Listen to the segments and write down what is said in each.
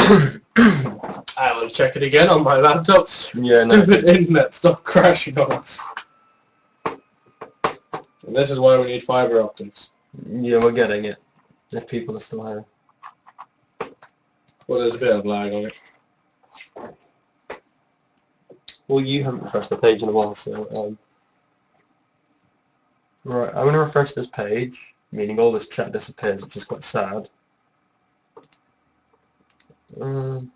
I will check it again on my laptop. Yeah, Stupid internet, stop crashing on us. And this is why we need fiber optics. Yeah, we're getting it. If people are still here. Well, there's a bit of lag on it. Well, you haven't refreshed the page in a while, so right, I'm gonna refresh this page, meaning all this chat disappears, which is quite sad. I'm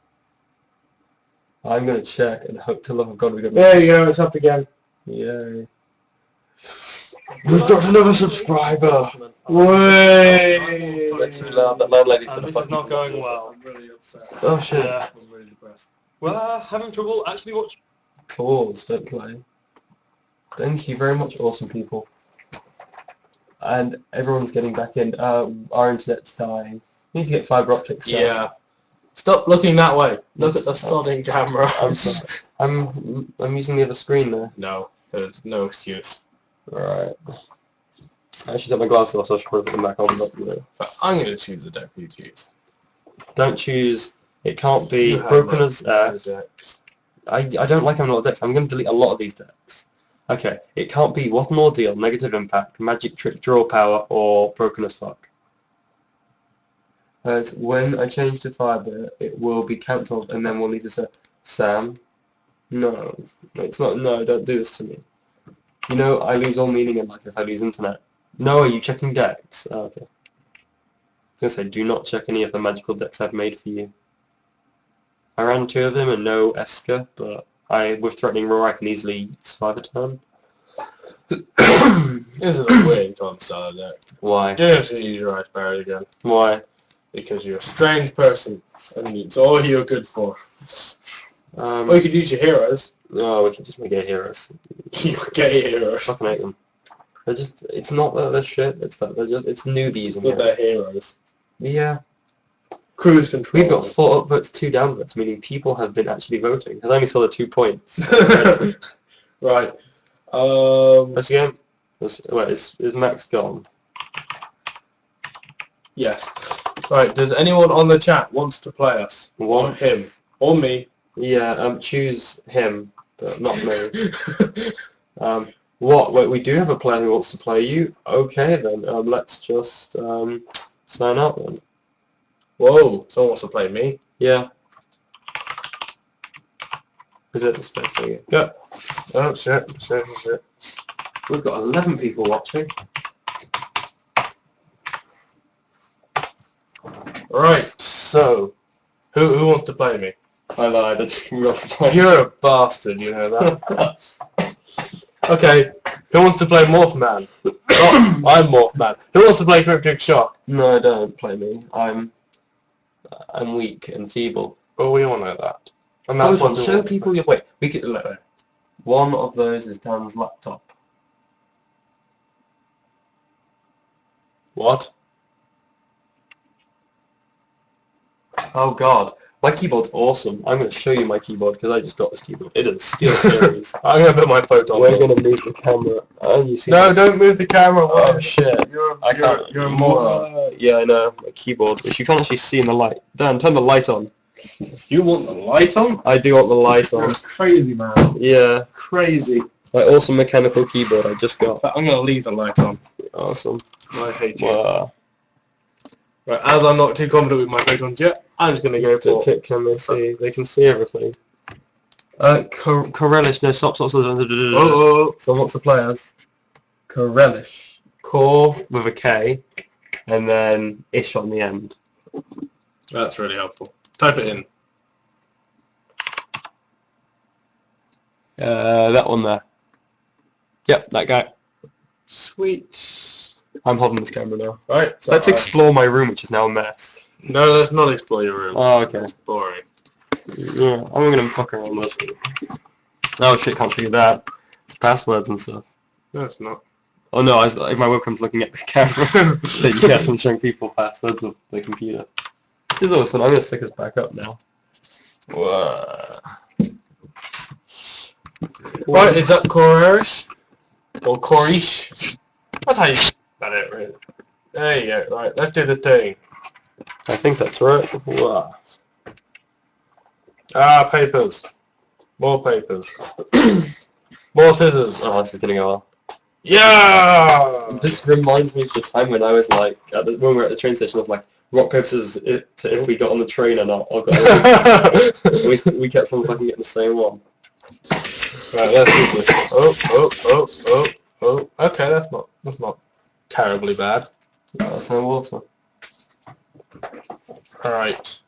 gonna check and hope to love of God we got. There you go, it's up again. Yay! We've got another subscriber. Way. That's too loud. That landlady's gonna This fuck is not me. going well. I'm really upset. Oh shit! Yeah. I'm really depressed. Well, having trouble actually watching. Pause. Don't play. Thank you very much, awesome people. And everyone's getting back in. Our internet's dying. We need to get fiber optics. Yeah. Stop looking that way. Look at the sodding camera. I'm sorry. I'm using the other screen there. No, there's no excuse. Right. I should take my glasses off, so I should probably put them back on. But you know, But I'm going to choose the deck for you to use. don't choose. It can't be You have broken no- as no F. decks. I don't like having a lot of decks. I'm going to delete a lot of these decks. Okay. It can't be what an ordeal, negative impact, magic trick, draw power, or broken as fuck. As when I change to fiber, it will be cancelled, and then we'll need to say, Sam. No, it's not. No, don't do this to me. You know, I lose all meaning in life if I lose internet. No, are you checking decks? Oh, okay. I was going to say, do not check any of the magical decks I've made for you. I ran 2 of them and no Esker, but with Threatening Roar I can easily survive a turn. This is a weird concept deck. Why? Yes, you use your Ice Barrier again. Why? Because you're a strange person, and it's all you're good for. Or you could use your heroes. No, we can just make it heroes. You get heroes. Fucking hate them. They're just, it's not that they're shit, it's that they're just, it's newbies in But they're here. heroes. Yeah. Cruise control. We've got 4 upvotes, 2 downvotes, meaning people have been actually voting. Because I only saw the 2 points. Right. Let's go. Wait, is Max gone? Yes. Right, does anyone on the chat wants to play us? Or Once. him. Or me. Yeah, choose him, but not me. What? Wait, we do have a player who wants to play you? Okay then, let's just sign up then. Whoa, someone wants to play me? Yeah. Is it the space thing? Yeah. Oh, shit. We've got 11 people watching. Right, so, who wants to play me? I lied, I didn't roll the You're a bastard, you know that. Okay, who wants to play Morph Man? Oh, I'm Morph Man. Who wants to play Cryptic Shock? No, don't play me. I'm weak and feeble. Oh, we all know that. And that's Hold on, what show people your... Wait, we could... Look, one of those is Dan's laptop. What? Oh god, my keyboard's awesome. I'm going to show you my keyboard because I just got this keyboard. It is Steel Series. I'm going to put my photo on. We're going to move the camera. And you see No, don't move the camera. Oh shit. I can't. You're a moron. Yeah, I know. My keyboard, which you can't actually see in the light. Dan, turn the light on. You want the light on? I do want the light on. That's crazy, man. Yeah. Crazy. My awesome mechanical keyboard I just got. But I'm going to leave the light on. Awesome. I hate you. Wow. Right, as I'm not too confident with my photons yet, I'm just going to go for... Can they see? They can see everything. Corelish, no, stop. Oh, So what's the players? Corelish. Core with a K, and then ish on the end. that's really helpful. Type it in. That one there. Yep, that guy. Sweet. I'm holding this camera now. Right, so Let's explore my room, which is now a mess. No, let's not explore your room. Oh, okay. It's boring. Yeah, I'm gonna fuck around with this. Oh shit, can't figure that. It's passwords and stuff. No, it's not. Oh no, if my webcam's looking at the camera, then yes, I'm showing people passwords of the computer. Which is always fun. I'm gonna stick this back up now. Whoa. Right, is that Corish? Or Corish? That's how you... That's it, really. There you go. Right, let's do the thing. I think that's right. Wow. Ah, papers. More papers. More scissors. Oh, this is gonna go well. Yeah! This reminds me of the time when I was like, when we were at the train station, I was like, rock, paper, scissors, if we got on the train or not. We kept on fucking getting the same one. Right, let's do this. Oh. Okay, that's not terribly bad. That's no water. Alright.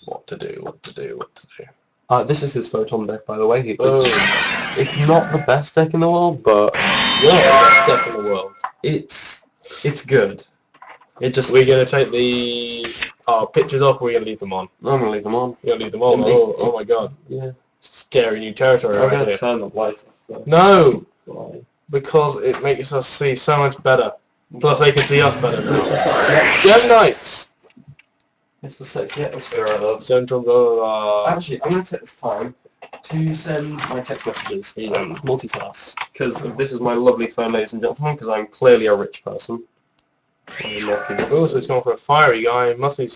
What to do. This is his photon deck, by the way. Oh, It's not the best deck in the world, but you're the best deck in the world. it's good. It just We're gonna take the pictures off, or we're gonna leave them on? I'm gonna leave them on. We're gonna leave them on. Oh my god. Yeah. Scary new territory I'm right gonna here. turn the lights off. No! Why? Because it makes us see so much better. Plus they can see us better It's now. the sexy, Gem Knights! it's the sexy atmosphere I love. Gentle Actually, I'm gonna take this time to send my text messages in multitask, because this is my lovely phone, ladies and gentlemen, because I'm clearly a rich person. I'm lucky. Oh, so it's going for a fiery guy. Must be...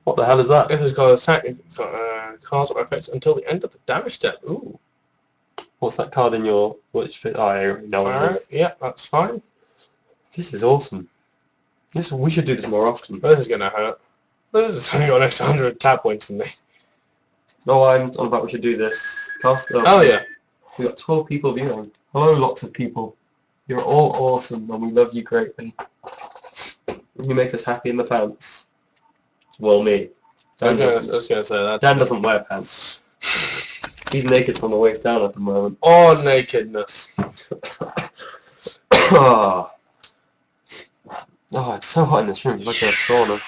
What the hell is that? This has got a cards or effects until the end of the damage step. Ooh. What's that card in your... Which... Oh, I already know what it Alright, is. yeah, that's fine. This is awesome. We should do this more often. This is gonna hurt. This has only got an extra 100 tab points than me. No, I'm on about we should do this cast. Oh yeah. We got 12 people viewing. Hello, lots of people. You're all awesome, and we love you greatly. You make us happy in the pants. Well, me. I was gonna say that. Dan doesn't wear pants. He's naked from the waist down at the moment. Or nakedness. Oh, it's so hot in this room. It's like a sauna.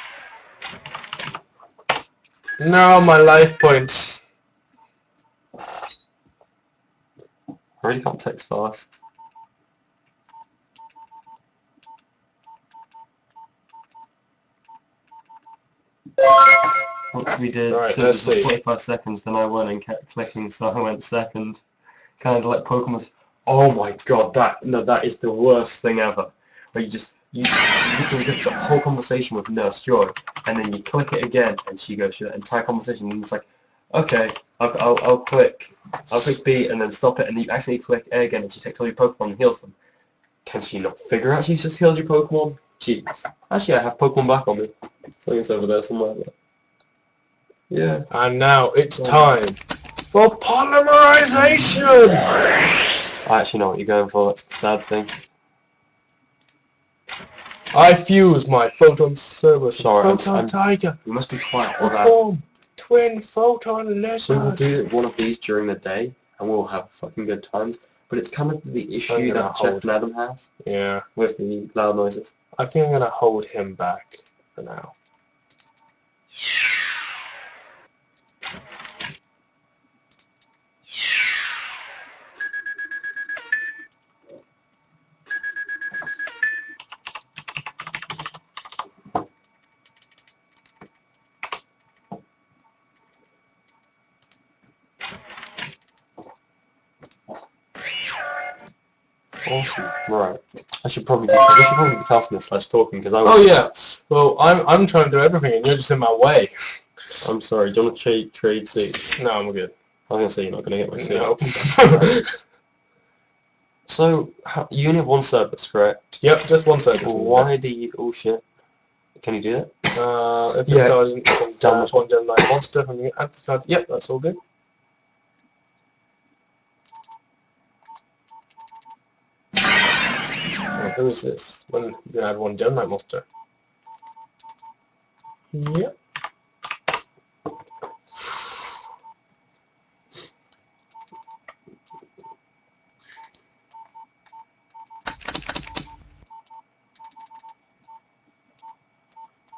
No, my life points. I really can't text fast. Once we did Alright, scissors let's for see. 45 seconds, then I won and kept clicking, so I went second. Kind of like Pokemon's. Oh my god, that is the worst thing ever. Where you literally get the whole conversation with Nurse Joy, and then you click it again, and she goes through that entire conversation, and it's like, okay, I'll click B and then stop it, and you accidentally click A again, and she takes all your Pokemon and heals them. Can she not figure out she's just healed your Pokemon? Jeez. Actually, I have Pokemon back on me. I think it's over there somewhere. But... yeah. And now it's time for polymerization! I actually know what you're going for, that's the sad thing. I fuse my photon server. Sorry, Photon tiger. You must be quiet for that. Perform twin photon So we'll lizard. do one of these during the day, and we'll have fucking good times. But it's kind of the I'm issue gonna that hold. Jeff and Adam have Yeah. with the loud noises. I think I'm gonna hold him back for now. Awesome. Right. We should probably be casting this / talking because I. Oh yeah. Well, I'm trying to do everything, and you're just in my way. I'm sorry. Do you want to trade seats? No, I'm good. I was gonna say you're not gonna get my seat. No. So you only have one service, correct? Yep, just one service. Why do you? Oh shit. Can you do that? If this Yeah. card isn't damage one Gem Knight monster from the add this card. Yep, that's all good. Oh, who is this? When you can add one Gem Knight monster. Yep.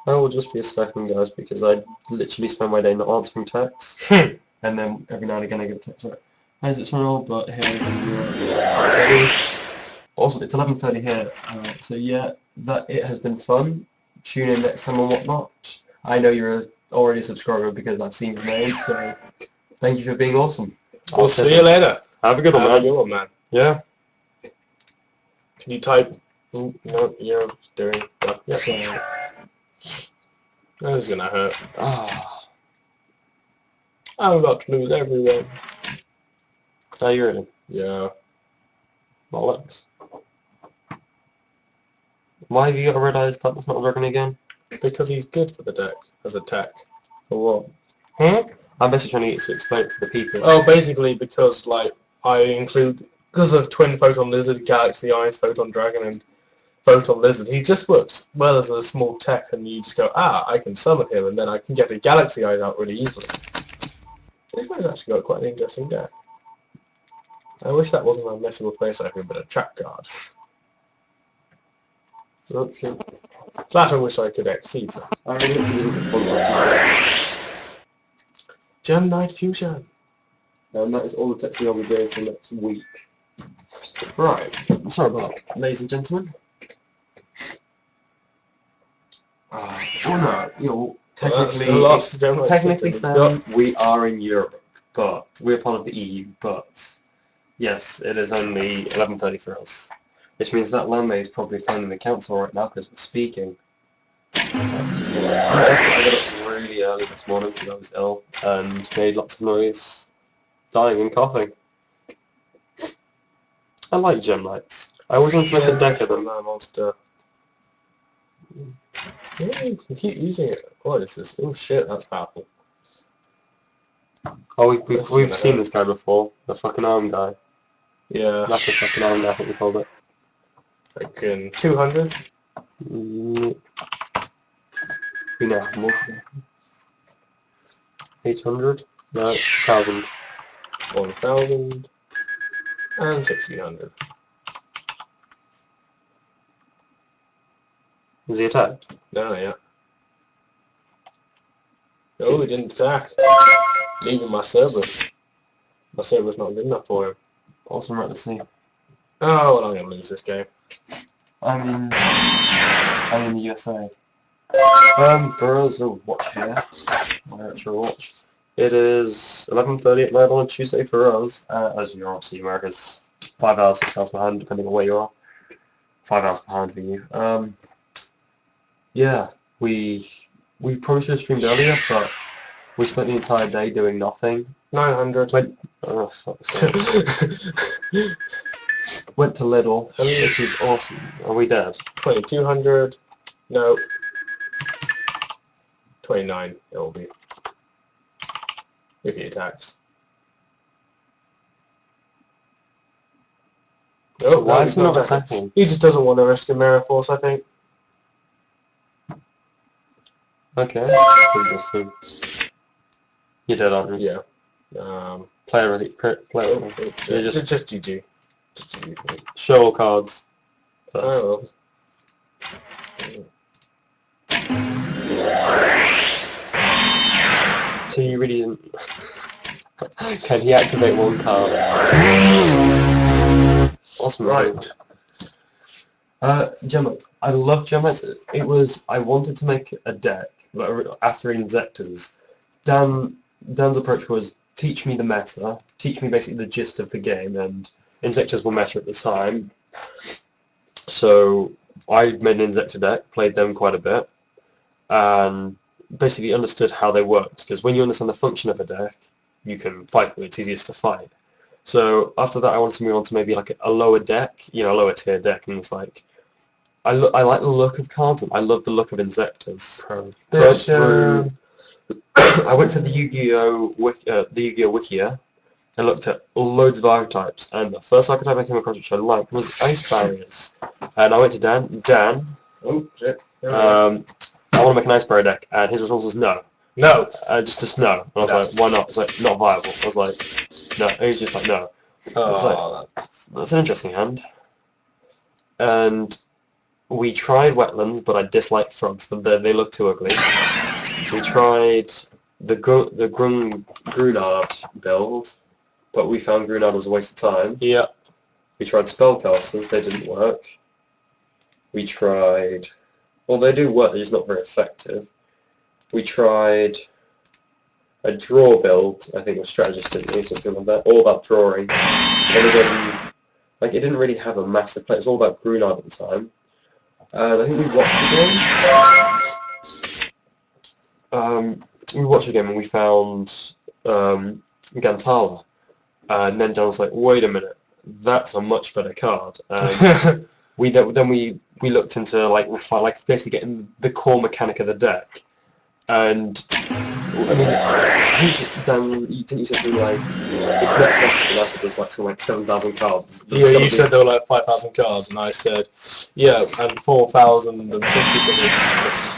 I will just be a second, guys, because I literally spend my day not answering texts, Hmm. and then every now and again I get a text. Right. How's it all? But here, it's awesome. It's 11:30 here, so yeah, that it has been fun. Tune in next time and whatnot. I know you're already a subscriber because I've seen your name, so thank you for being awesome. We'll see you later. Have a good one, Have a man. good one, man. Yeah. Can you type? No, you're doing. Yeah. So, This is gonna hurt. ah. I'm about to lose everyone. Oh, you're in. Yeah. Bollocks. Why have you got a red eyes type that's not working again? Because he's good for the deck as a tech. For what? I'm basically trying to get you to explain it to the people. Oh, basically because like I include because of Twin Photon Lizard, Galaxy Eyes, Photon Dragon, and Photon Lizard. He just works well as a small tech, and you just go, I can summon him, and then I can get a Galaxy Eyes out really easily. This guy's actually got quite an interesting deck. I wish that wasn't a messable place I could put a trap card. Okay. That I wish I could exceed. I really hope he doesn't respond to that. Gem Knight Fusion. And that is all the text I'll be doing for next week. Right. Sorry about that, ladies and gentlemen. Well, no, you know, technically, Sam, we are in Europe, but we're part of the EU, but yes, it is only 11:30 for us. Which means that landmate is probably phoning the council right now because we're speaking. That's just it. I got up really early this morning because I was ill and made lots of noise, dying and coughing. I like gem lights. I always want to make a deck of them. Monster. Yeah, you can keep using it. What is this? Oh shit, that's powerful. Oh, we've seen this guy before. The fucking arm guy. Yeah. That's the fucking arm guy, I think we called it. Fucking 200. We now have more to do. 800? No, 1,000. 1,000. And 1,600. Is he attacked? No, yeah. Oh, he didn't attack. Leaving my Cerberus. My Cerberus not good enough for him. Awesome, right to see. Oh, well, I'm going to lose this game. I'm in the USA. For us, a watch here. My actual watch. It is 11:30 at night on a Tuesday for us, as you're obviously America's 5 hours, 6 hours behind, depending on where you are. 5 hours behind for you. Yeah, we probably should have streamed earlier, but we spent the entire day doing nothing. 900. Oh, fuck's sake. Went to Lidl, which is awesome. Are we dead? 2,200. No. 29 it will be. If he attacks. Oh, why is he not attacking? He just doesn't want to risk a Mirror Force, I think. Okay, that's interesting. You're dead, aren't you? Yeah. Player ready. Player ready. Just GG. Show all cards first. Oh, So you really didn't... Can he activate one card? Awesome. right. Gem. I love Gemites. I wanted to make a deck, but after Insectors, Dan's approach was teach me the meta, teach me basically the gist of the game, and Insectors were meta at the time. So I made an Insector deck, played them quite a bit, and basically understood how they worked, because when you understand the function of a deck, you can fight them, it's easiest to fight. So after that I wanted to move on to maybe like a lower deck, a lower tier deck, and it's like, I like the look of cards, and I love the look of Insectors. So I went for the Yu-Gi-Oh! Wikia, and looked at loads of archetypes, and the first archetype I came across which I liked was Ice Barriers. And I went to Dan, Oh, shit. I want to make an Ice Barrier deck, and his response was no. No. Just no. And I was like, why not? It's like, not viable. I was like, no. And he was just like, no. I was like, that's an interesting hand. And we tried Wetlands, but I dislike frogs. They look too ugly. We tried the Grunard build, but we found Grunard was a waste of time. Yeah. We tried Spellcasters, they didn't work. We tried... Well, they do work, they're just not very effective. We tried a draw build, I think, with Strategist, didn't we? Something like that. All about drawing. And again, like, it didn't really have a massive play. It was all about Grunard at the time. And I think we watched the game. We watched the game and we found Gantala. And then Dan was like, wait a minute, that's a much better card. And we looked into like basically getting the core mechanic of the deck. And I mean, I think Dan, didn't you say something like it's net cost, and I said there's like something like 7,000 cards. Yeah, you said there were like 5,000 cards, and I said, yeah, and 4,050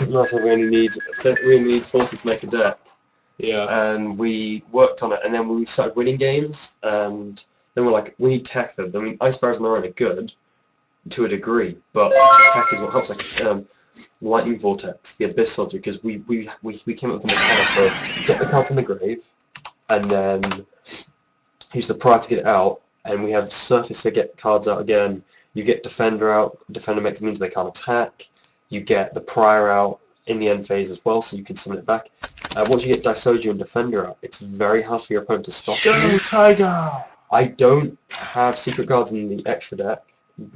for No, so we only need 40 to make a deck. Yeah. And we worked on it, and then we started winning games, and then we're like, we need tech though. I mean, ice bears on their own are good to a degree, but tech is what helps. Like lightning vortex, the abyss logic, because we came up with a mechanic of get the cards in the grave, and then use the prior to get it out, and we have surface to get cards out again. You get defender out. Defender means they can't attack. You get the prior out in the end phase as well, so you can summon it back. Once you get Daisoju and Defender out, it's very hard for your opponent to stop you. Go Tiger! I don't have secret guards in the extra deck.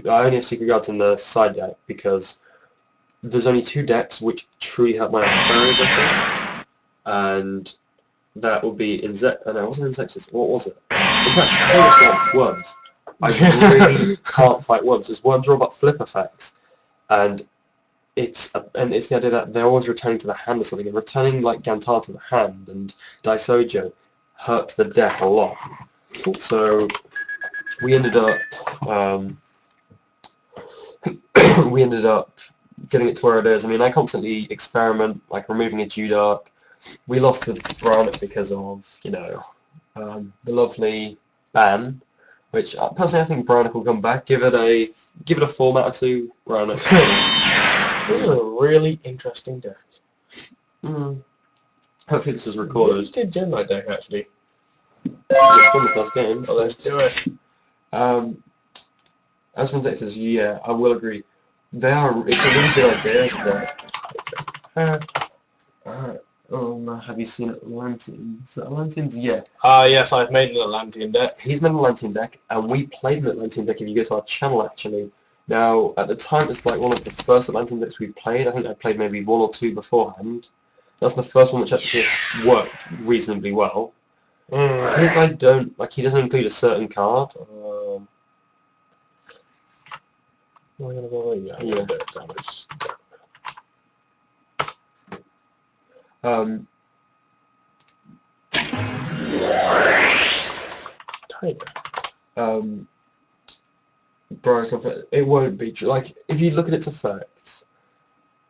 I only have secret guards in the side deck because there's only 2 decks which truly help my X-Barriers, I think. And that would be no, it wasn't Insectus. What was it? In fact, I think it was Worms. I really can't fight Worms, because Worms are all about flip effects. And it's the idea that they're always returning to the hand or something, and returning like Gantar to the hand and Daisojo hurts the deck a lot. So we ended up getting it to where it is. I mean, I constantly experiment, like removing a Judark. We lost the Brownic because of, you know, the lovely ban, which personally I think Brownic will come back. Give it a format or 2, Brownic. This is a really interesting deck. Hopefully this is recorded. Really good Gen Knight deck, actually. It's one of the first games. Well, let's do it. As for Insectors, yeah, I will agree. It's a really good idea, isn't it? Have you seen Atlanteans? Atlanteans, yeah. Yes, I've made an Atlantean deck. He's made an Atlantean deck, and we played an Atlantean deck if you go to our channel, actually. Now, at the time, it's like one of the first Atlantean decks we played. I think I played maybe 1 or 2 beforehand. That's the first one which actually worked reasonably well. His I don't, like, he doesn't include a certain card. Yeah. Tiger. Briar's Conflict, it won't be true. Like, if you look at its effects,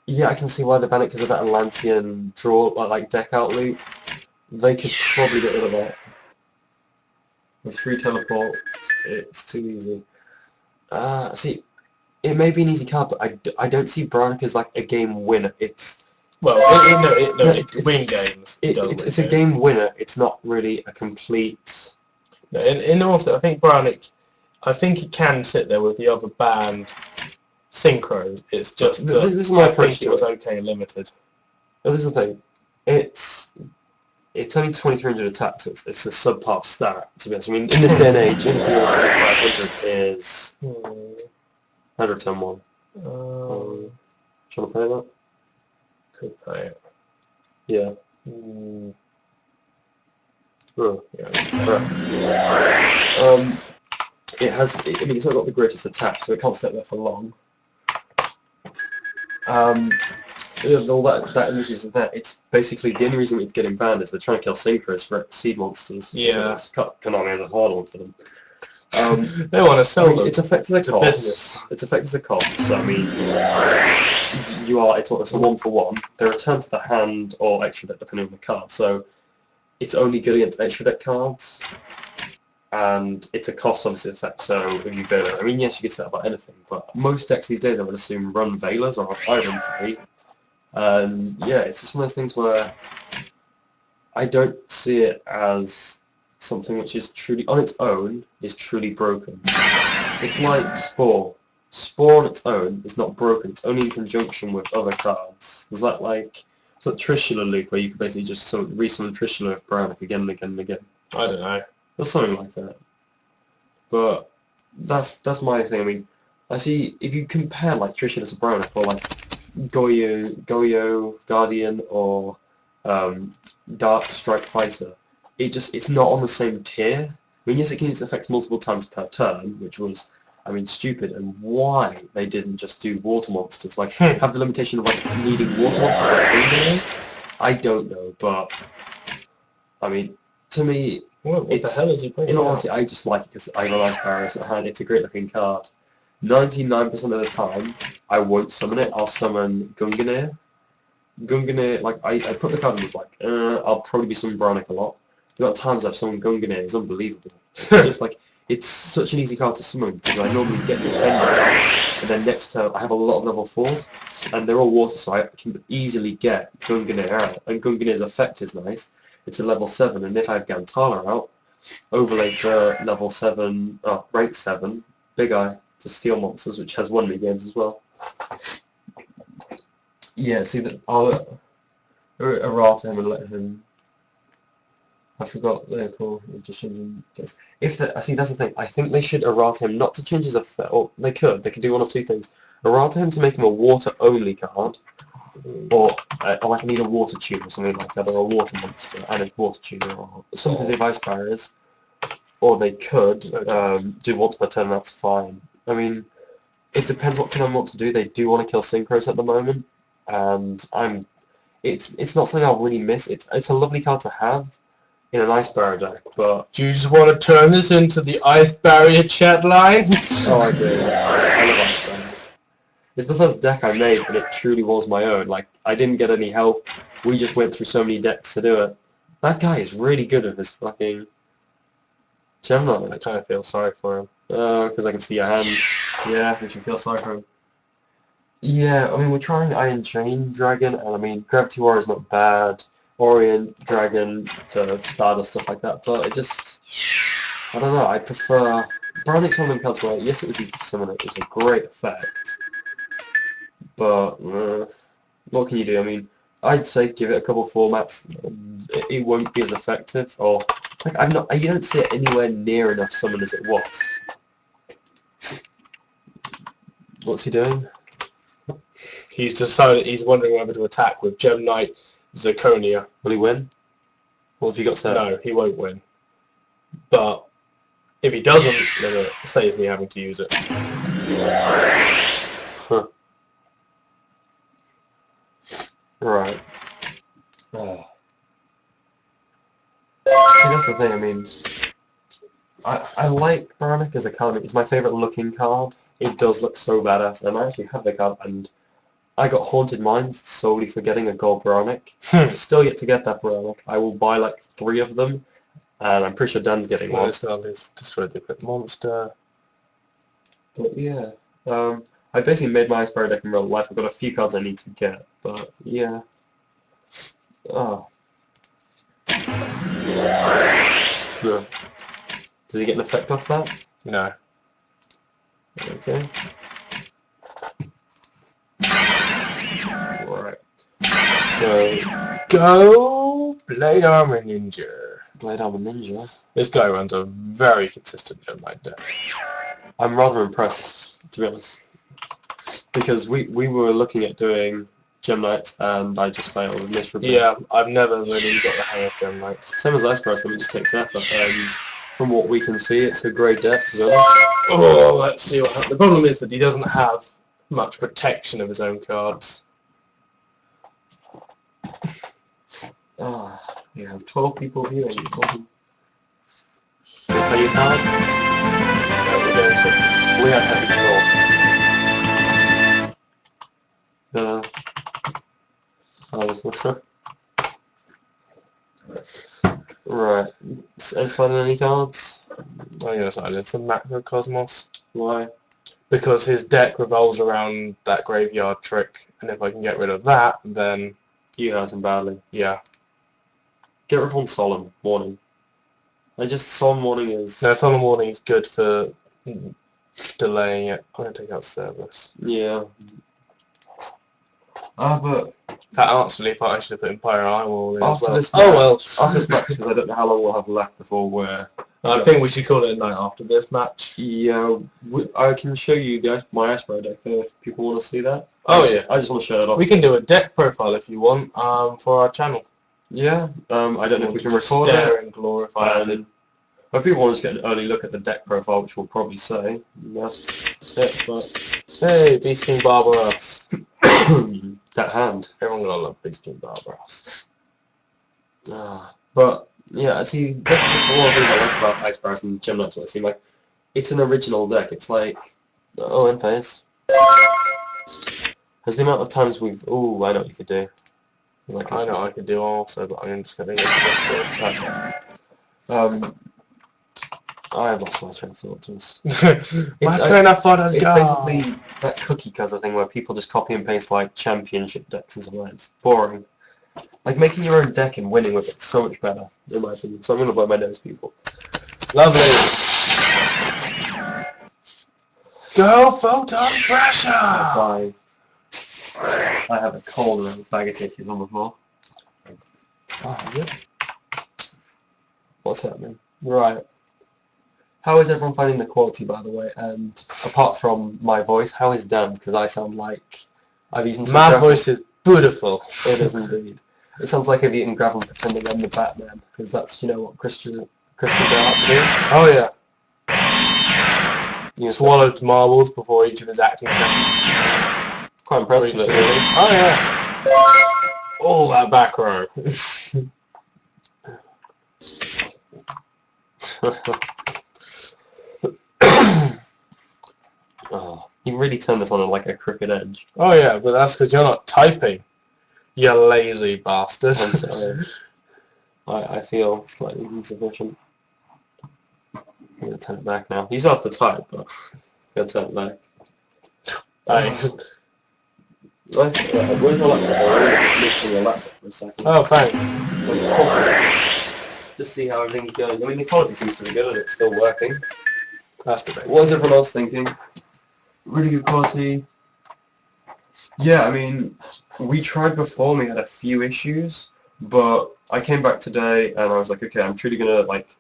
yeah, I can see why they ban it because of that Atlantean draw, like deck out loop. They could probably get rid of that. With 3 teleport, it's too easy. See, it may be an easy card, but I don't see Brownic as like a game winner. It's It's win games. It's a game winner. It's not really a complete. No, in also, I think Brownic, I think he can sit there with the other band Synchro. It's just that this is my I approach think it to was it. okay limited. Oh, this is the thing. It's only 2,300 attack, so it's a subpar stat, to be honest. I mean, in this day and age, anything over 2,500 is 100 turn 1. Trying to play that? Could play it. Yeah. Oh. Yeah. It has. I mean, it's not got the greatest attack, so it can't stay there for long. All that images of that. It's basically the only reason it's getting banned is they're trying to kill synchros for seed monsters. Yeah. Konami has a hard one for them. They want to sell them. It's affected the to cost. business. It's affected the cost. So I mean, it's a 1-for-1. They return to the hand or extra deck depending on the card. So it's only good against extra deck cards, and it's a cost obviously effect. So if you Veil it, I mean, yes, you could say that about anything, but most decks these days I would assume run Veilers or I run 3. And yeah, it's just one of those things where I don't see it as something which is truly, on its own, is truly broken. It's like Spore. Spore on its own is not broken, it's only in conjunction with other cards. It's that Trishula loop where you can basically just resummon Trishula with Brownic again and again and again. I don't know. There's something like that. But that's my thing. I mean, I see, if you compare like Trishula to Brownic or like Goyo, Guardian, or Dark Strike Fighter, it's not on the same tier. I mean, yes, it can use effects multiple times per turn, which was, I mean, stupid. And why they didn't just do water monsters, like have the limitation of like needing water monsters like Gungnir? I don't know, but I mean, to me, What the hell is he playing? in all honesty, I just like it because I realize Paris and it's a great looking card. 99% of the time, I won't summon it. I'll summon Gungnir. Gungnir, like I put the card in, it's like, I'll probably be summoning Brownic a lot. The amount of times I've summoned Gungnir is unbelievable. It's just like, it's such an easy card to summon because I normally get Defender and then next turn I have a lot of level 4s and they're all water, so I can easily get Gungnir out. And Gungnir's effect is nice. It's a level 7, and if I have Gantala out, overlay for level 7, rank 7, Big Eye to steal monsters, which has 1 games as well. Yeah, see that I'll errata him and let him. I forgot they're called. Just changing. If the, I see that's the thing. I think they should errata him not to change his effect, or they could. They could do one of two things: errata him to make him a water only card, or like I need a water tune or something like that, or a water monster and a water tuner, or something to do with ice barriers. Or they could do once per turn. That's fine. I mean, it depends what kind of want to do. They do want to kill Synchros at the moment. And it's not something I'll really miss. It's a lovely card to have in an ice barrier deck, but Do you just want to turn this into the ice barrier chat line? oh, I do. I love ice barriers. It's the first deck I made, but it truly was my own. Like I didn't get any help. We just went through so many decks to do it. That guy is really good at his fucking Gemini. I kind of feel sorry for him. Because I can see your hand. Yeah, if you feel sorry for him. Yeah, I mean, we're trying Iron Chain Dragon, and I mean, Gravity War is not bad. Orient Dragon to Stardust, stuff like that, but it just, I don't know, I prefer... Brownic's one of them cards where, yes, it was easy to summon, it was a great effect, but, what can you do? I mean, I'd say give it a couple formats, it won't be as effective, or, like, you don't see it anywhere near enough summon as it was. What's he doing? He's decided he's wondering whether to attack with Gem Knight Zirconia. Will he win? What have you got set? No, he won't win. But if he doesn't, then it saves me having to use it. Huh. Right. Oh. See, that's the thing, I mean, I like Brownic as a card. It's my favourite looking card. It does look so badass, and I actually have the card, and I got Haunted Minds solely for getting a gold Brownic. Still yet to get that Brownic. I will buy like 3 of them, and I'm pretty sure Dan's getting one. This card is destroyed the equipped monster. But yeah, I basically made my Ice deck in real life. I've got a few cards I need to get, but yeah. Oh. Yeah. Does he get an effect off that? No. Okay. Right. So, Go Blade Armor Ninja. Blade Armor Ninja. This guy runs a very consistent Gem Knight deck. I'm rather impressed, to be honest, because we were looking at doing Gem Knights and I just failed miserably. Yeah, I've never really got the hang of Gem Knights. Same as Ice Barrier, it just takes effort, and from what we can see, it's a great deck, to be honest. Oh, let's see what happens. The problem is that he doesn't have much protection of his own cards. We have 12 people viewing. Should we play your cards? No, we're doing some... We have heavy skull. Right. Signing any cards? Oh yes, I did some Macrocosmos. Why? Because his deck revolves around that graveyard trick, and if I can get rid of that, then You hurt him badly. yeah. Get rid of one Solemn Warning. Solemn Warning is... No, Solemn Warning is good for delaying it. I'm going to take out Service. Yeah. In But fact, actually, I should have put Empire Eyewall in as after well. this Oh well. after this match, because I don't know how long we'll have left before we're... I think we should call it a night after this match. Yeah, I can show you my Ice Barrier deck if people want to see that. Oh yeah. I just want to show it off. We can do a deck profile if you want for our channel. Yeah, I don't know if we can record stare it. and glorify it. If people want to get an early look at the deck profile, which we'll probably say, that's it, but... Hey, Beast King Barbaros. that hand. Everyone gonna love Beast King Barbaros. But, yeah, see, this is one of the things I like about Ice Barons and Gem Knights, what I see, like, it's an original deck. It's like... Oh, in phase. Has the amount of times we've... Ooh, I know what you could do. Like I know I could do also, but I'm just gonna go for this first. Okay. I have lost my train of thought. My train of thought has It's gone. basically that cookie cutter thing where people just copy and paste like championship decks and something like that. It's boring. Like making your own deck and winning with it's so much better, in my opinion. So I'm gonna blow my nose, people. Lovely. Go Photon Thrasher! Bye. I have a cold and a bag of tissues on the floor. Oh, yeah. What's happening? Right. How is everyone finding the quality, by the way? And apart from my voice, how is Dan's? Because I sound like I've eaten some My gravel. voice is beautiful. It is indeed. It sounds like I've eaten gravel pretending I'm the Batman, because that's, you know, what Christian Bale had to do. Oh yeah. You Swallowed marbles before each of his acting sessions. quite impressed with it, really. Oh yeah. Oh, that back row. Oh, you really turned this on like a crooked edge. Oh yeah, but that's because you're not typing. You lazy bastard. I'm sorry. I feel slightly insufficient. I'm going to turn it back now. You still have to type, but I'm going to turn it back. Thanks. Where's your laptop? I want to just move to your laptop for a second. Oh, thanks. Just see how everything's going. I mean, the quality seems to be good and it's still working. That's the bit. What is everyone else thinking? Really good quality. Yeah, I mean, we tried before and we had a few issues, but I came back today and I was like, okay, I'm truly gonna, like,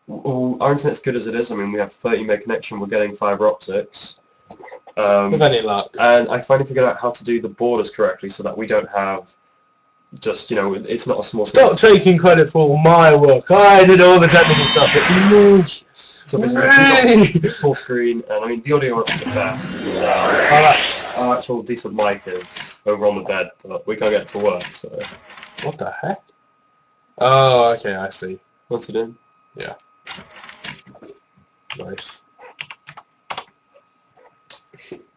our internet's good as it is. I mean, we have 30 meg connection, we're getting fibre optics. With any luck. And I finally figured out how to do the borders correctly so that we don't have just, you know, it's not a small... Stop taking credit for all my work. I did all the technical stuff. So basically, we've got full screen, and I mean, the audio works the best. Our actual decent mic is over on the bed, but we can't get it to work, so... What the heck? Oh, okay, I see. What's it doing? Yeah. Nice.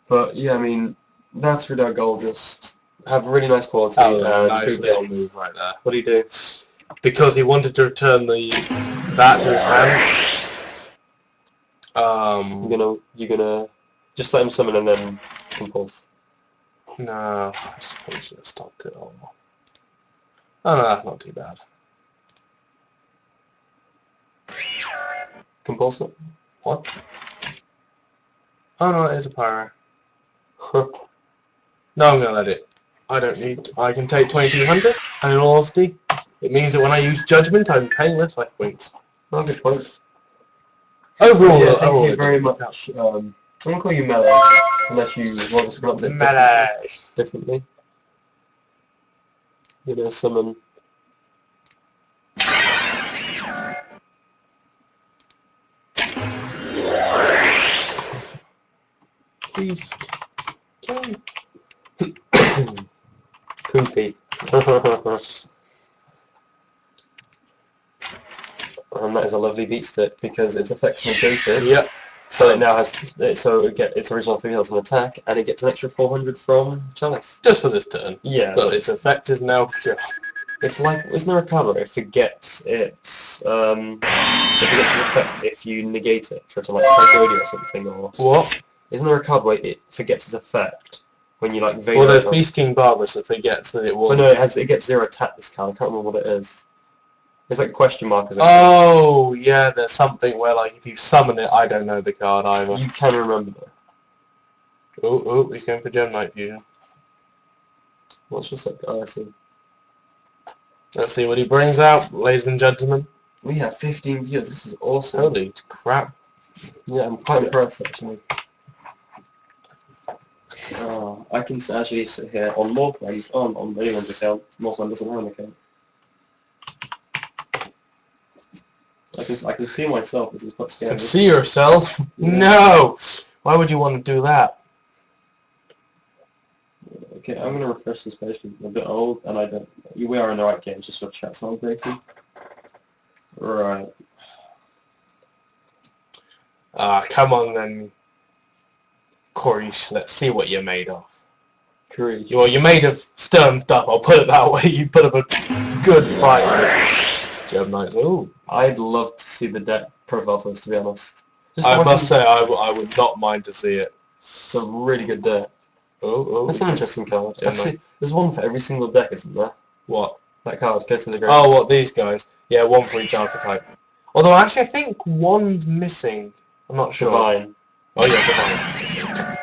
But, yeah, I mean, that's really our goal, just have really nice quality Oh, and nice good little games. move right there. What do you do? Because he wanted to return that to his hand. You're gonna just let him summon and then compulse. No, I probably should have stopped it all. Oh no, that's not too bad. Compulse it? What? Oh no, it is a pyro. No, I'm gonna let it. I can take 2200, and in all honesty, it means that when I use judgment, I'm paying less life points. Oh, good point. Overall, Yeah, thank you very much. I'm gonna call you Melee, unless you want us to pronounce it Melee. differently. You're gonna summon. Beast. Poopy. And that is a lovely beat stick because its effect's negated. Yep. So it now has its original 3 health and attack, and it gets an extra 400 from Chalice. Just for this turn. Yeah. But its effect is now pure. It's like, isn't there a card where it forgets its effect if you negate it for it to like Tragedy or something, or What? isn't there a card where it forgets its effect when you like Vader? Well, there's Beast King Barbaros that forgets that it was. Well, no, it gets 0 attack. This card, I can't remember what it is. It's like question mark. Oh, yeah, there's something where, like, if you summon it, I don't know the card either. You can remember that. Oh, he's going for Gem Knight Fusion. What's just like, oh, I see. Let's see what he brings out, ladies and gentlemen. We have 15 views, this is awesome. Holy crap. Yeah, I'm quite impressed, actually. I can actually sit here on Northland's, on anyone's account. Northland doesn't have an account. I can see myself. This is quite You scary. can see yourself? Yeah. No! Why would you want to do that? Okay, I'm gonna refresh this page because it's a bit old, and I don't. We are in the right game. It's just your chat's not updating. Right. Come on then, Korish. Let's see what you're made of. Courage. Well, you're made of stern stuff. I'll put it that way. You put up a good fight with Gem Knights. Ooh. I'd love to see the deck profile first, to be honest. Just I so must can- say, I would not mind to see it. It's a really good deck. Oh, That's an interesting card. Gem Actually, there's one for every single deck, isn't there? What? That card, go to the grave. Oh, what, these guys? Yeah, one for each archetype. Although, actually, I think one's missing. I'm not sure. Divine. Oh, yeah, Divine. Yeah.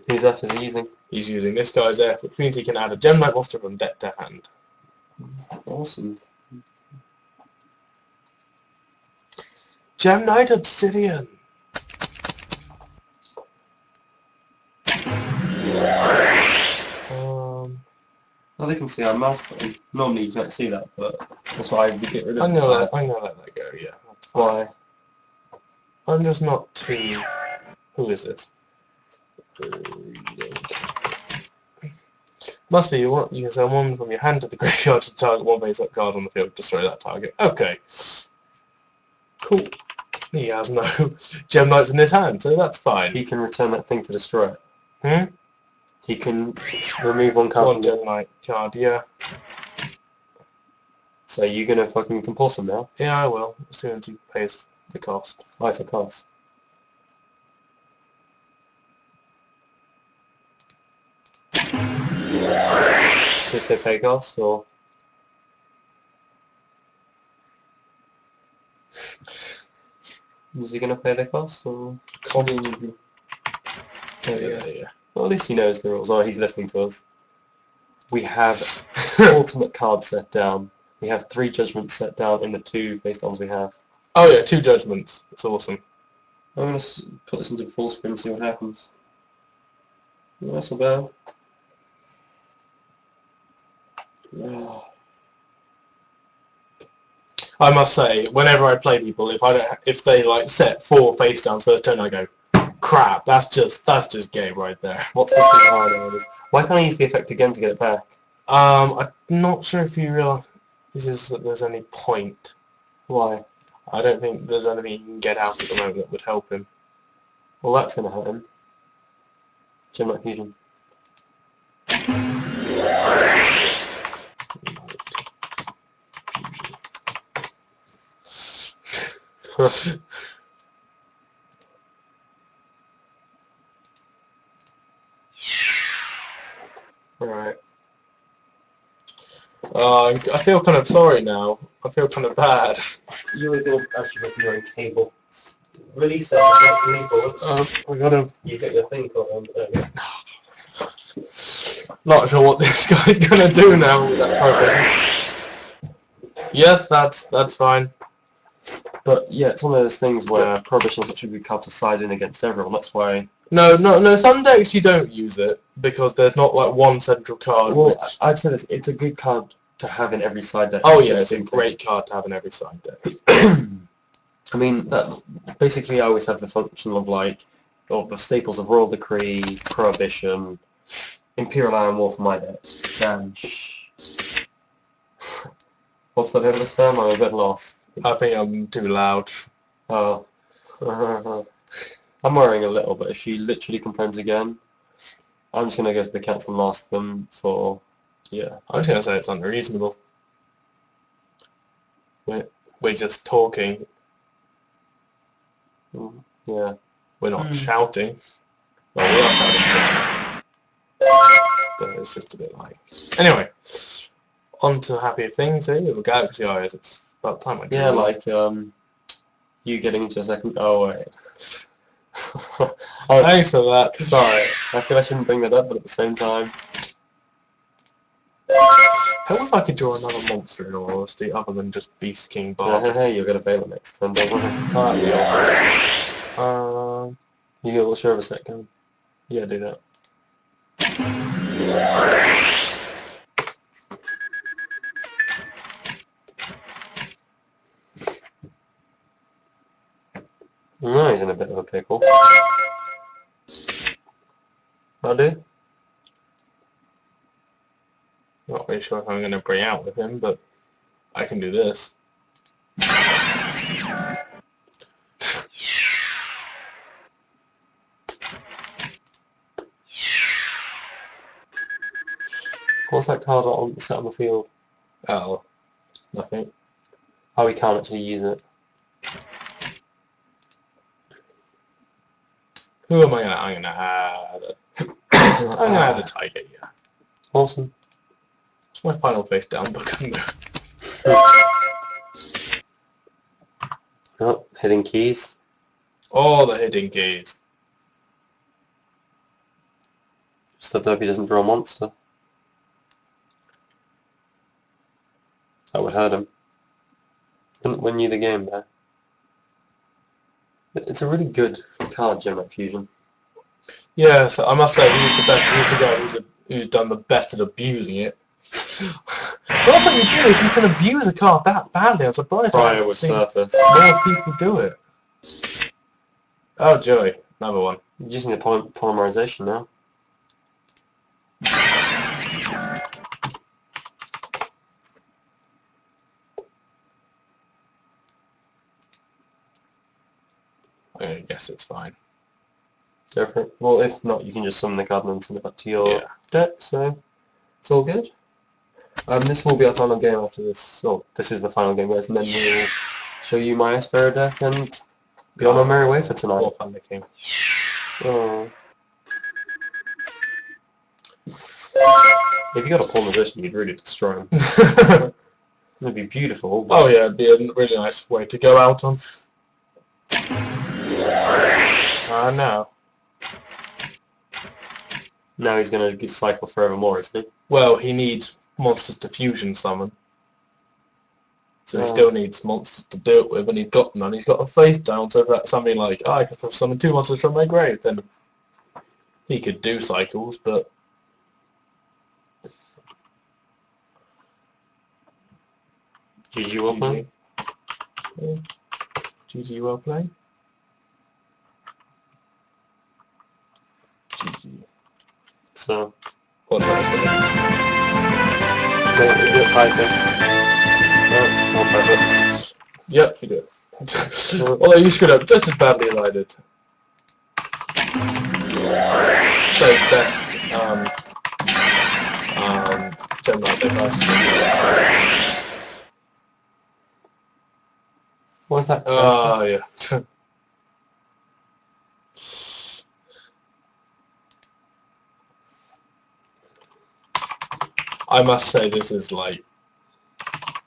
Whose F is he using? He's using this guy's F, which means he can add a Gem Knight monster from deck to hand. Awesome. Gem Knight Obsidian! Well, they can see our mouse button. Normally you can't see that, but that's why we get rid of I'm it. gonna let that go, yeah. That's fine. Why? I'm just not too... Who is this? Must be you can send one from your hand to the graveyard to target one face-up card on the field. Destroy that target. Okay. Cool. He has no Gem Knights in his hand, so that's fine. He can return that thing to destroy it. Hmm? He can remove one card One from Gem it. Knight card, yeah. So you're gonna fucking compulse him now? Yeah, I will, as soon as he pays the cost. Oh, it's a cost. Should I say pay cost, or...? Is he gonna pay the cost, or...? Yeah. Well, at least he knows the rules, or he's listening to us. We have ultimate card set down. We have 3 judgments set down in the 2 face downs we have. Oh yeah, 2 judgments. It's awesome. I'm going to put this into full screen and see what happens. Oh, that's not bad. Oh. I must say, whenever I play people, if they like set 4 face downs first turn, I go, crap. That's just game right there. What's the no, why can't I use the effect again to get it back? I'm not sure if you realise that there's any point. Why? I don't think there's anything you can get out at the moment that would help him. Well, that's going to hurt him. Gem Knight Fusion. Right. I feel kind of sorry now. I feel kind of bad. You were going to actually make your own cable. Release it. I gotta... You get your thing caught on. Not sure what this guy's gonna do now with that prohibition. Yes, that's fine. But yeah, it's one of those things where prohibition is such a good card to side in against everyone. That's why. No. Some decks you don't use it because there's not like one central card. Well, which... I'd say this. It's a good card to have in every side deck. Oh yeah, it's a great card to have in every side deck. I mean, that basically I always have the function of like, of the staples of Royal Decree, Prohibition, Imperial Iron War for my deck, and what's the name of this term? I'm a bit lost. I think I'm too loud. Oh. I'm worrying a little, but if she literally complains again, I'm just going to go to the council and ask them for, yeah. I'm just gonna say it's unreasonable. We're just talking. Yeah. We're not shouting. Well, we are shouting, but it's just a bit like... Anyway, on to happier things, eh? With Galaxy Eyes, it's about time I drew. Yeah, like, you getting into a second... Oh, wait. Thanks for that. Sorry, I feel I shouldn't bring that up, but at the same time... How if I could draw another monster in all honesty, other than just Beast King Barb? Hey, you're going to fail it next time, don't worry. That'd be awesome. You get a share of a set card. Yeah, do that. No, he's in a bit of a pickle. I do. Not really sure if I'm going to bring out with him, but I can do this. What's that card on set on the field? Oh, nothing. Oh, we can't actually use it. Who am I going to... I'm going to add... I'm going to add a tiger, yeah. Awesome. It's my final face down book. Oh, hidden keys. All the hidden keys. Just hope he doesn't draw a monster. That would hurt him. Wouldn't win you the game there. It's a really good card, Gemini Fusion. Yeah, so I must say he's the best. He's the guy who's done the best at abusing it. What I think you do if you can abuse a card that badly? I'm surprised I Prior haven't would seen surface. more people do it. Oh joy, another one. You're using the polymerization now. I guess it's fine. Go for it. Well, if not, you can just summon the card and then send it back to your deck, so it's all good. This will be our final game after this. Well, this is the final game, guys, and then we'll show you my Aspera deck and be on our merry way for tonight. More fun the game. Oh. If you got a polymerization, you'd really destroy him. It'd be beautiful. But Oh yeah, it'd be a really nice way to go out on. No. now he's going to cycle forevermore, isn't he? Well, he needs monsters to fusion summon. So he Oh. still needs monsters to do it with, and he's got none. He's got a face down, so if that's something like, oh, I can summon 2 monsters from my grave, then he could do cycles, but... GG well played. Yeah. GG well played. GG. So, What did I say? is it Titus? No, I'll type it. Yep, you did. Although you screwed up just as badly as I did. So best Gemini device. What's that? Oh yeah. I must say this is like,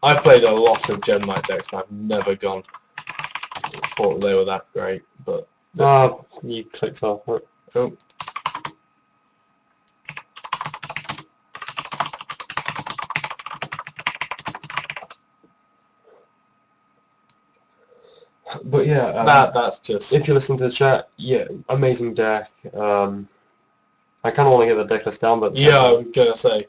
I've played a lot of Gemini decks and I've never thought they were that great, but you clicked off. oh. But yeah, That's just... if you listen to the chat, yeah, amazing deck. I kind of want to get the deck list down, but yeah, I was gonna say,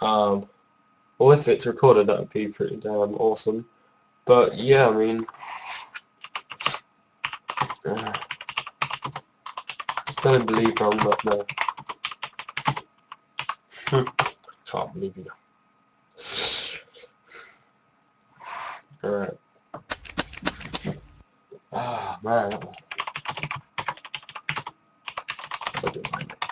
well, if it's recorded, that would be pretty damn awesome. But yeah, I mean, spelling believe wrong, but no. can't believe you. Alright. Ah, man. I do mind it.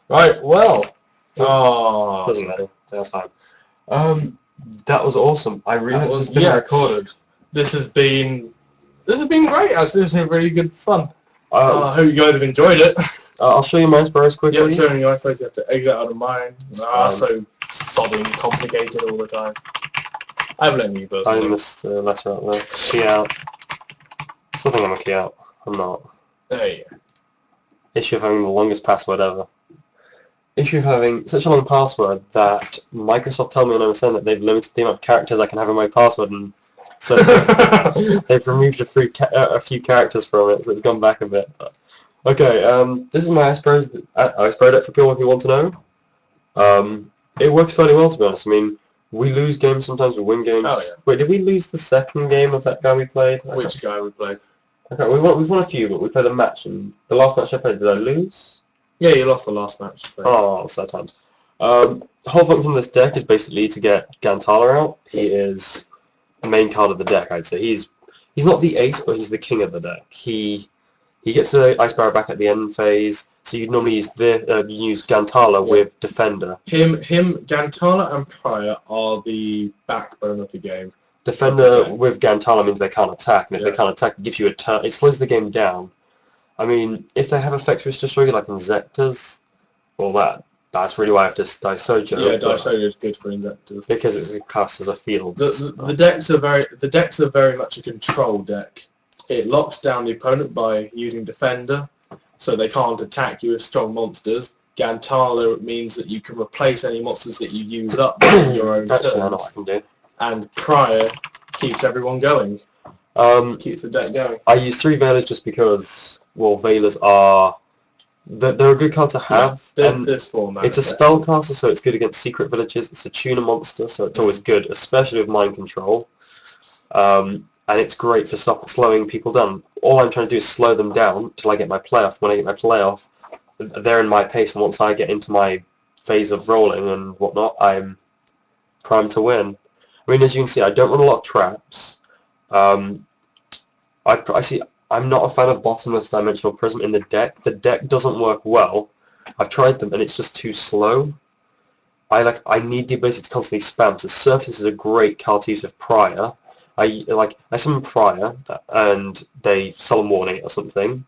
Right, well. Oh, Doesn't matter. That's fine. That was awesome. I really hope this has been recorded. This has been great. Actually, this has been really good fun. I Uh, hope you guys have enjoyed it. I'll show you my Aspera quickly. Yeah, showing you iPhones, you have to exit out of mine. fine. So sodding complicated all the time. I'm letting you both. I missed a letter out there. Key out. I still think I'm a key out. I'm not. There you go. Issue of having the longest password ever. Issue of having such a long password that Microsoft told me on MSN that they've limited the amount of characters I can have in my password, and so they've removed a few characters from it, so it's gone back a bit. But Okay, this is my ice spray deck for people who want to know. It works fairly well, to be honest. I mean, we lose games sometimes, we win games. Oh, yeah. Wait, did we lose the second game of that guy we played? Which guy we played? Okay, we've won a few, but we played a match, and the last match I played, did I lose? Yeah, you lost the last match. So. Oh, sad times. The whole function of this deck is basically to get Gantala out. He is the main card of the deck, I'd say. He's not the ace, but he's the king of the deck. He gets the Ice Barrow back at the end phase, so you'd normally use Gantala with Defender. Him, Gantala and Prior are the backbone of the game. Defender with Gantala means they can't attack, and if they can't attack, it gives you a turn. It slows the game down. I mean, if they have effects which destroy you, like Inzectors, well, that's really why I have to Daisojo. Yeah, Daisojo is good for Inzectors because it's cast as a field. The decks are very much a control deck. It locks down the opponent by using Defender, so they can't attack you with strong monsters. Gantala means that you can replace any monsters that you use up in your own That's turn. what I can do. And Prior keeps everyone going. Keeps the deck going. I use 3 Veilers just because, well, Veilers are... They're a good card to have. This format. It's a spellcaster, so it's good against secret villages. It's a tuner monster, so it's always good, especially with mind control. And it's great for slowing people down. All I'm trying to do is slow them down till I get my play off. When I get my play off, they're in my pace, and once I get into my phase of rolling and whatnot, I'm primed to win. I mean, as you can see, I don't run a lot of traps. I see. I'm not a fan of bottomless dimensional prism in the deck. The deck doesn't work well. I've tried them, and it's just too slow. I need the ability to constantly spam. So Surface is a great card to use with Prior. I summon Prior, and they summon Warning or something,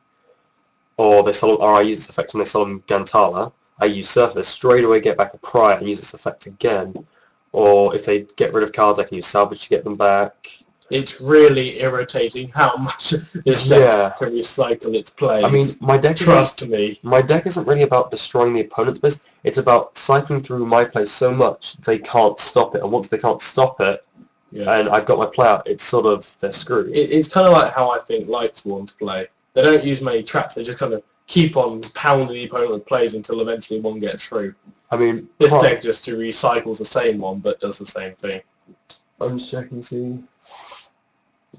or I use its effect and they summon Gantala. I use Surface, straight away get back a Prior and use its effect again. Or if they get rid of cards, I can use Salvage to get them back. It's really irritating how much this deck can recycle its plays. I mean, my deck isn't really about destroying the opponent's plays. It's about cycling through my plays so much they can't stop it. And once they can't stop it, and I've got my play out, it's sort of, they're screwed. It's kind of like how I think Lightsworns play. They don't use many traps. They just kind of keep on pounding the opponent with plays until eventually one gets through. I mean, this deck just recycles the same one but does the same thing. I'm just checking to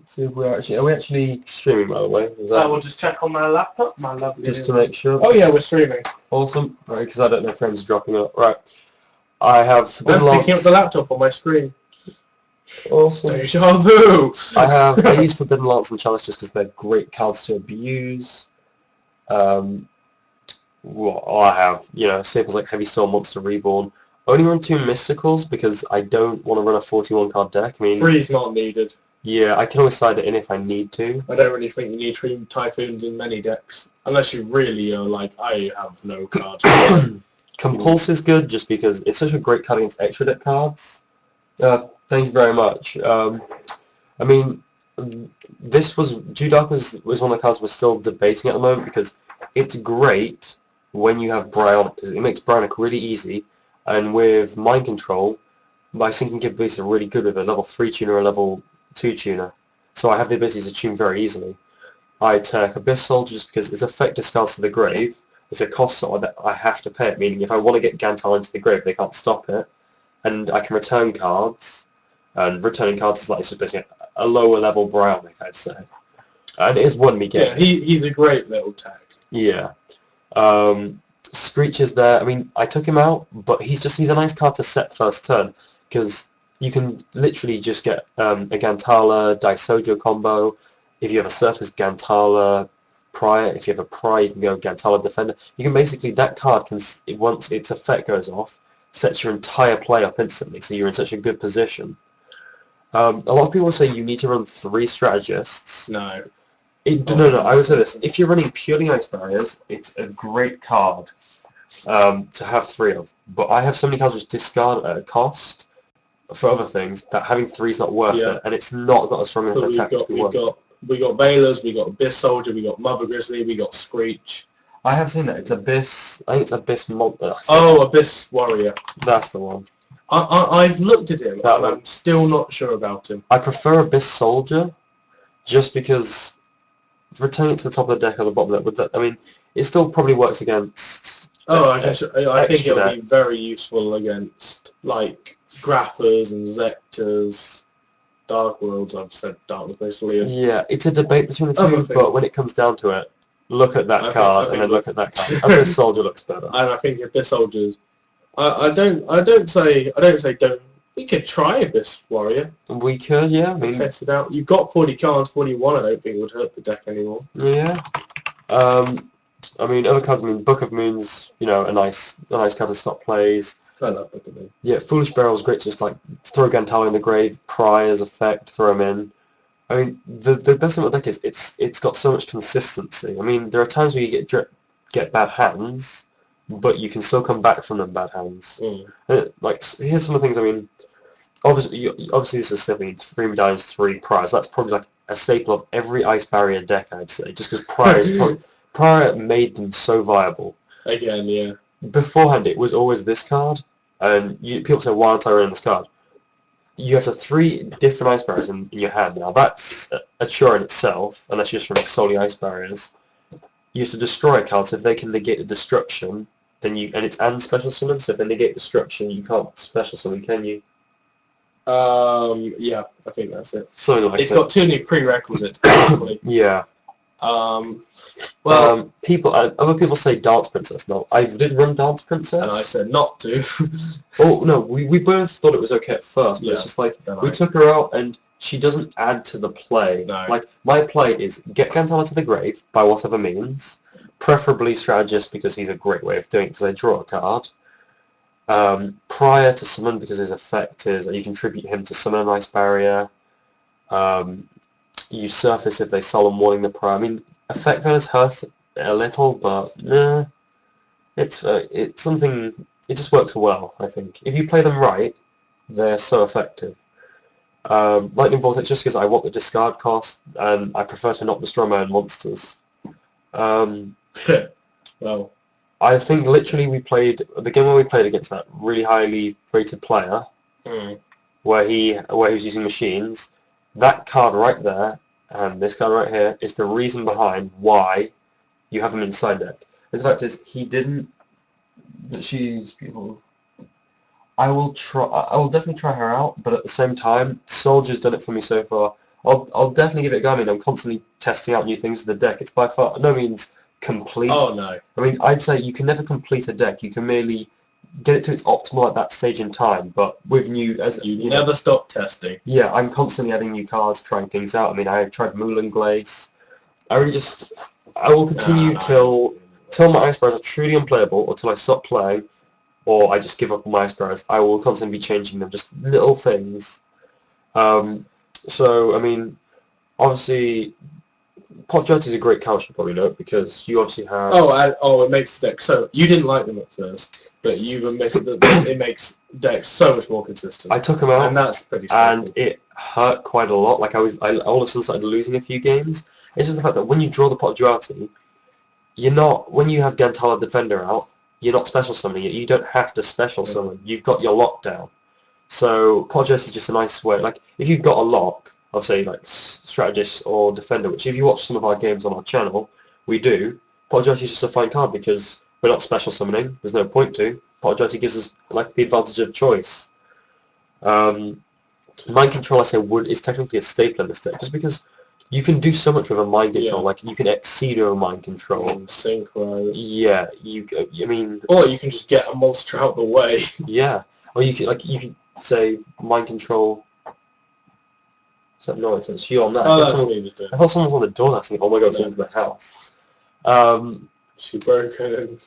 see if are we actually streaming, by the way? I will just check on my laptop. My lovely. Just to make sure. Oh yeah, we're streaming. Awesome. Right, because I don't know if frames are dropping up. Right. I have. I'm picking up the laptop on my screen. Awesome. Deja vu. I use Forbidden Lance and Chalice just because they're great cards to abuse. Well, I have, staples like Heavy Storm, Monster Reborn. Only run 2 Mysticals because I don't want to run a 41 card deck. I mean, 3's not needed. Yeah, I can always slide it in if I need to. I don't really think you need 3 Typhoons in many decks. Unless you really are like, I have no cards. Compulse is good just because it's such a great card against extra deck cards. Thank you very much. I mean, Judark was one of the cards we're still debating at the moment because it's great when you have Bryonic because it makes Bryonic really easy, and with Mind Control, my sinking capabilities are really good with a level 3 tuner or a level 2 tuner, so I have the ability to tune very easily. I take Abyss Soldier just because its effect discards to the grave. It's a cost that I have to pay it, meaning if I want to get Gantal into the grave, they can't stop it, and I can return cards, and returning cards is like it's basically a lower level Bryonic, I'd say. And it is won me games. Yeah, he's a great little tag. Yeah. Screech is there. I mean, I took him out, but he's a nice card to set first turn, because you can literally just get a Gantala, Daisojo combo. If you have a Surface, Gantala, Prior. If you have a Prior, you can go Gantala Defender. You can basically, that card can, once its effect goes off, sets your entire play up instantly, so you're in such a good position. A lot of people say you need to run 3 strategists. No. No, I would say this. If you're running purely Ice Barriers, it's a great card to have 3 of. But I have so many cards which discard at a cost for other things that having 3 is not worth it, and it's not got a strong enough attack to be worth it. We got Veilers, we got Abyss Soldier, we got Mother Grizzly, we got Screech. I have seen that. It's Abyss. I think it's Abyss. Abyss Warrior. That's the one. I've looked at him, and I'm still not sure about him. I prefer Abyss Soldier, just because returning it to the top of the deck or the bottom of it, I mean, it still probably works against. Oh, I think extra it'll be very useful against like Graphers and Zectors, Dark Worlds. I've said Darkness basically. Yeah, it's a debate between the Other two, but things. when it comes down to it, look at that I card think and then look at that card. And this soldier looks better. And I think Abyss Soldiers, I don't say don't. We could try Abyss Warrior. We could, yeah. I mean, Test it out. You've got 40 cards, 41. I don't think would hurt the deck anymore. yeah. I mean, other cards. I mean, Book of Moon's, you know, a nice card to stop plays. I love Book of Moon. Yeah, Foolish Barrel's great. Just like throw Gantala in the grave, pry as effect, throw him in. I mean, the best thing about the deck is it's got so much consistency. I mean, there are times where you get bad hands, but you can still come back from them bad hands. Like, here's some of the things. I mean, obviously this is still 3 medallions, 3 priors. That's probably like a staple of every Ice Barrier deck, I'd say, just because prior made them so viable. Again, yeah. Beforehand, it was always this card, and people say, why aren't I running this card? You have 3 different Ice Barriers in your hand. Now, that's a chore in itself, unless you're just running solely Ice Barriers. You have to destroy a card, so if they can negate the destruction, then and it's and special summon, so if they negate destruction, you can't special summon, can you? Yeah, I think that's it. Something like It's got too many prerequisites, basically. Yeah. Well, other people say Dance Princess. No, I did run Dance Princess. And I said not to. Oh, no, we both thought it was okay at first, but it's just like, we took her out and she doesn't add to the play. No. Like, my play is get Gantala to the grave by whatever means, preferably Strategist because he's a great way of doing it because I draw a card. Prior to summon because his effect is you can tribute him to summon an Ice Barrier. You surface if they solemn warning the prior. I mean, effect values hurt a little, but nah, it's something. It just works well, I think. If you play them right, they're so effective. Lightning Vortex just because I want the discard cost and I prefer to not destroy my own monsters. Well, I think literally we played the game where we played against that really highly rated player, where he was using machines. That card right there and this card right here is the reason behind why you have him inside deck. The fact is he didn't. But she's beautiful. I will definitely try her out, but at the same time, Soldier's done it for me so far. I'll definitely give it a go. I mean, I'm constantly testing out new things with the deck. It's by far no means complete. Oh no. I mean, I'd say you can never complete a deck. You can merely get it to its optimal at that stage in time. But with you never stop testing. Yeah, I'm constantly adding new cards, trying things out. I mean, I tried Moulin Glace. I will continue till my Ice Barriers are truly unplayable, or till I stop playing, or I just give up on my Ice Barriers. I will constantly be changing them, just little things. So, I mean, obviously, Pot Jetty is a great card, you probably know, because you obviously have... it makes deck so... You didn't like them at first, but you've admitted that it makes decks so much more consistent. I took them out, and that's pretty simple. And it hurt quite a lot. Like, I all of a sudden started losing a few games. It's just the fact that when you draw the Pot Duality, you're not... When you have Gantala Defender out, you're not special summoning it. You don't have to special summon. You've got your lockdown. So Pot Jetty is just a nice way... Like, if you've got a lock... of say like Strategist or Defender, which if you watch some of our games on our channel, we do. Pot Jetty is just a fine card because we're not special summoning. There's no point to. Pot Jetty gives us like the advantage of choice. Mind Control, I say, is technically a staple in this deck, just because you can do so much with a Mind Control. Like you can exceed over Mind Control. Synchro. Yeah, I mean. Or you can just get a monster out the way. Yeah, or you can say Mind Control. So no, it's you on that. Oh, that's me. I thought someone was on the door. That's oh my god, someone's in the house. She broke in.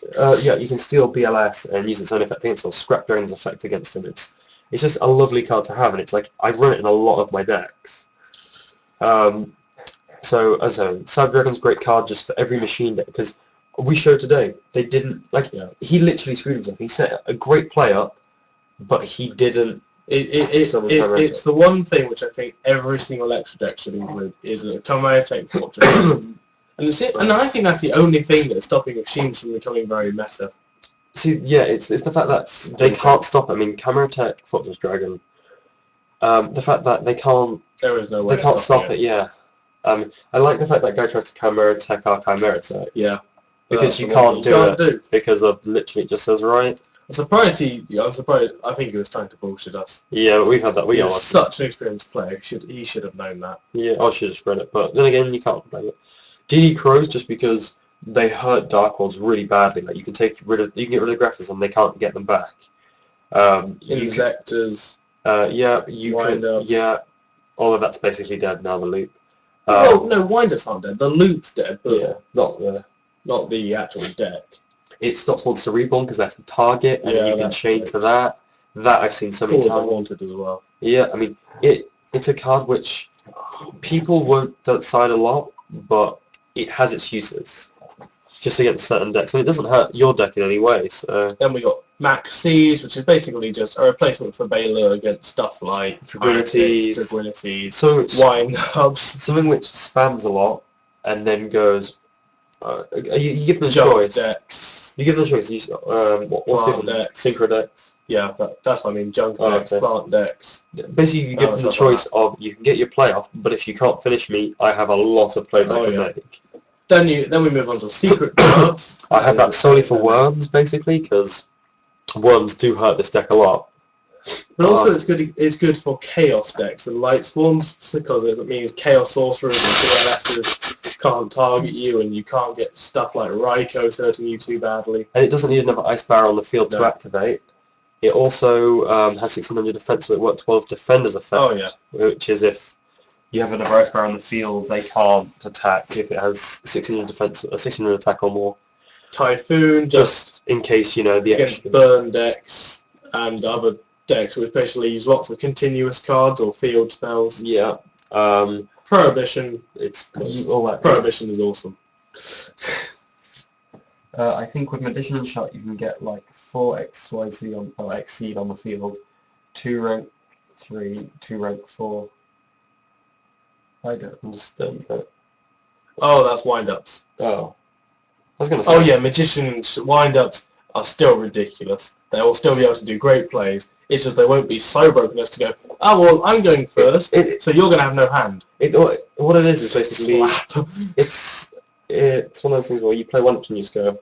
Yeah, you can steal BLS and use its own effect against or Scrap Dragon's effect against him. It's just a lovely card to have, and it's like I run it in a lot of my decks. So as a Sad Dragon's great card just for every machine deck because we showed today they didn't he literally screwed himself. He set a great play up, but he didn't. It's the one thing which I think every single extra deck should include is a Chimera Tech Fortress. And I think that's the only thing that's stopping machines from becoming very meta. See, yeah, it's the fact that they can't stop it. I mean, Chimera Tech Fortress Dragon. The fact that they can't. There is no way. They can't stop it. Yeah. I like the fact that guy tries to Chimera Tech our Chimera Tech. Yeah. because That's you the one can't thing do you it can't do. because of literally it just says right. I'm surprised I'm surprised. I think he was trying to bullshit us. Yeah, we've had that. He We was are. such an experienced player. He should have known that. Yeah, I should have just read it, but then again, you can't blame it. DD Crows just because they hurt Dark Ones really badly. Like you can get rid of graphics and they can't get them back. Injectors. Yeah, you can. Wind-ups. Yeah, all of that's basically dead now. The loop. Well, no, wind-ups aren't dead. The loop's dead, but Yeah, not the actual deck. it stops Monster Reborn because that's the target, and Yeah, you can that's chain great. to that. That I've seen so many Cool, times. Wanted as well. Yeah, I mean, it's a card which people don't side a lot, but it has its uses. Just against certain decks, and it doesn't hurt your deck in any way. So Then we got Max Siege, which is basically just a replacement for Baylor against stuff like Dragoonities. so wind-ups, something which spams a lot, and then goes. You give them a junk choice. decks, You give them a choice. What's the plant other one? decks. Synchro decks. Yeah, that's what I mean. Junk decks, okay. plant decks. Yeah, basically, you give them the choice of you can get your playoff, but if you can't finish me, I have a lot of plays I can make. Then we move on to secret cards. I have that solely for worms, basically, because worms do hurt this deck a lot. But also, it's good for chaos decks and light swarms because it means chaos sorcerers and DLSs can't target you, and you can't get stuff like Raikou hurting you too badly. And it doesn't need another ice barrel on the field to activate. It also has 1600 defense, so it works 12 defenders effect. Oh yeah. Which is if you have another ice barrel on the field, they can't attack if it has 1600 defense, 1600 attack or more. Typhoon, just in case the against extra burn decks and other decks which basically use lots of continuous cards or field spells. Yeah. Prohibition. Prohibition is awesome. I think with Magician and Shot you can get like 4 XYZ or Exceed on the field, 2 rank 3, 2 rank 4. I don't understand that. Oh, that's wind-ups. Oh. I was going to say. Oh yeah, Magician wind-ups are still ridiculous. They will still be able to do great plays. It's just they won't be so broken as to go, oh well, I'm going first, so you're going to have no hand. What it is basically, Slap. it's one of those things where you play one and you just go,